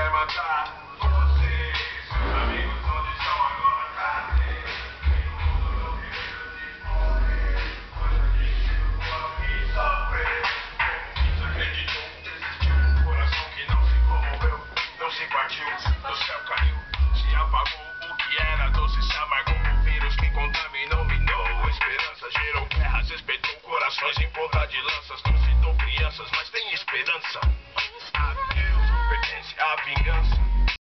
quer matar você. Seus amigos onde estão agora? Cadê? No mundo não querendo te morrer. Mas a gente chegou aqui sofrer. Como desacreditou, desistiu. Um coração que não se comoveu, não se partiu, do céu caiu, se apagou. O que era doce se amargou. O vírus que contaminou, minou. Esperança gerou guerras, espetou corações em ponta de lanças. Não citou crianças, mas tem esperança. A Deus pertence a vingança.